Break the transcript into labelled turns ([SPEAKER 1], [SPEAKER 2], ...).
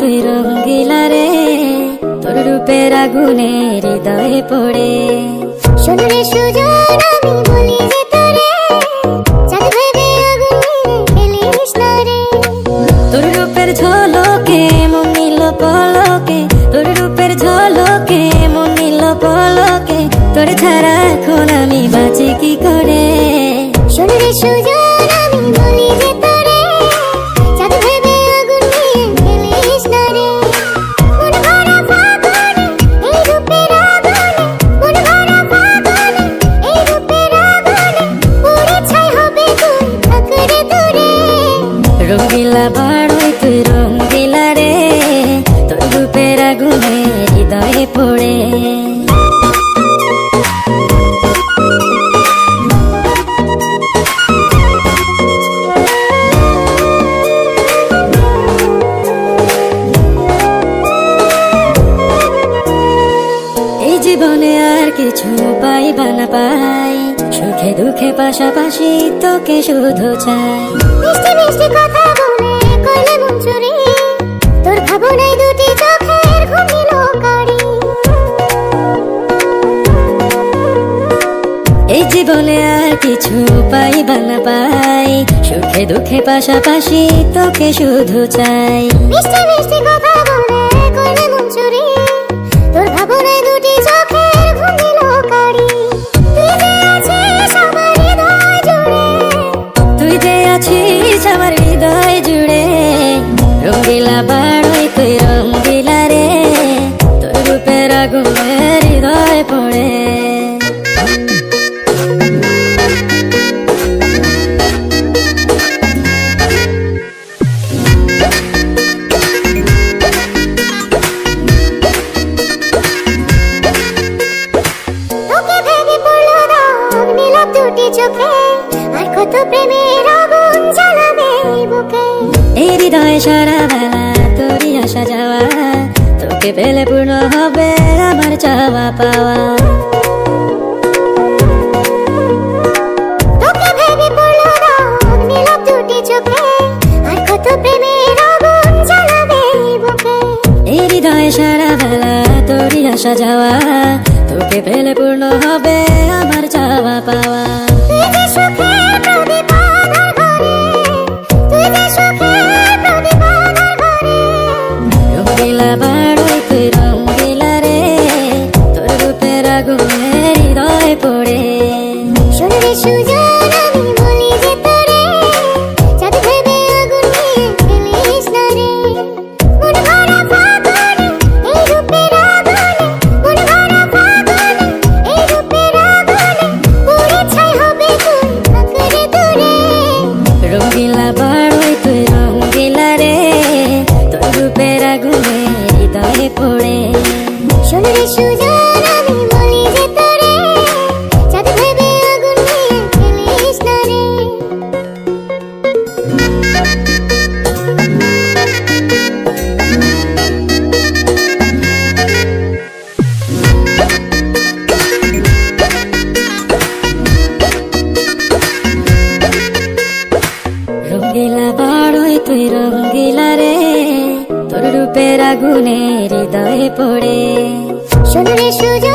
[SPEAKER 1] তুই রঙ্গিলা রে, তোর রূপের আগুনে হৃদয়ে পড়ে।
[SPEAKER 2] শোন রে সুজন, আমি বলি যে তোরে, চাঁদ ভেবে আগুন নিয়ে খেলিস না রে।
[SPEAKER 1] তোর রূপের ঝলকে মন নিল পলকে, তোর রূপের ঝলকে মন নিল পলকে, তোর ছাড়া এখন আমি বাঁচি কি করে।
[SPEAKER 2] শোন রে সুজন, আমি বলি যে তোরে, চাঁদ ভেবে আগুন নিয়ে খেলিস না রে। মন ভরা ফাগুনে এই রূপের আগুনে, মন ভরা ফাগুনে এই রূপের আগুনে, পুড়ে ছাই হবে তুই থাক রে দূরে।
[SPEAKER 1] রঙ্গিলা বাড়ই তুই রঙ্গিলা রে, তোর রূপের আগুনে হৃদয়ে পড়ে। এই জীবনে আর কিছু পাইবা না পাই, সুখে দুঃখে পাশাপাশি তোকে শুধু চাই।
[SPEAKER 2] মিষ্টি মিষ্টি কথা বলে করলে মন চুরি, তোর ভাবনায় দুটি চোখের ঘুম দিল কারি।
[SPEAKER 1] এই জীবনে আর কিছু পাইবা না পাই, সুখে দুঃখে পাশাপাশি তোকে শুধু চাই।
[SPEAKER 2] মিষ্টি মিষ্টি কথা বলে করলে মন চুরি, তোর ভাবনায় দুটি চোখের ঘুম দিল কারি।
[SPEAKER 1] তুই যে আছিস আমার হৃদয় জুড়ে, রঙ্গিলা বাড়ই তুই রঙ্গিলা রে, তোর রূপের আগুনে হৃদয় পড়ে।
[SPEAKER 2] তোকে ভেবে পড়লো দাগ নীলাভ দুটি চোখে, আর কত প্রেমের আগুন জ্বালাবে বুকে।
[SPEAKER 1] এই হৃদয় সারা বেলা তোরই আসা যাওয়া, তোকে পেলে পূর্ণ হবে আমার চাওয়া পাওয়া।
[SPEAKER 2] তোকে ভেবে পড়লো দাগ নীলাভ দুটি চোখে, আর কত প্রেমের আগুন জ্বালাবে বুকে।
[SPEAKER 1] এই হৃদয় সারা বেলা তোরই আসা যাওয়া, তোকে পেলে পূর্ণ হবে আমার চাওয়া পাওয়া।
[SPEAKER 2] তুই যে সুখের প্রদীপ আঁধার ঘরে, তুই যে সুখের প্রদীপ আঁধার ঘরে।
[SPEAKER 1] রঙ্গিলা বাড়ই তুই রঙ্গিলা রে, তোর রূপের আগুনে হৃদয় পড়ে।
[SPEAKER 2] শোন রে সুজন, আমি বলি যে তোরে, চাঁদ ভেবে আগুন নিয়ে খেলিস না রে। মন ভরা ফাগুনে এই রূপের আগুনে, মন ভরা ফাগুনে এই রূপের আগুনে, পুড়ে ছাই হবে তুই থাক রে দূরে।
[SPEAKER 1] রঙ্গিলা বাড়ই তুই রঙ্গিলা রে, তোর রূপের আগুনে হৃদয়ে পড়ে।
[SPEAKER 2] শোন রে সুজন, আমি বলি যে তোরে, চাঁদ ভেবে আগুন নিয়ে খেলিস না রে।
[SPEAKER 1] রঙ্গিলা বাড়ই তুই রঙ্গিলা রে, তোর রূপের আগুনে হৃদয়ে পড়ে।
[SPEAKER 2] শোন রে সুজন,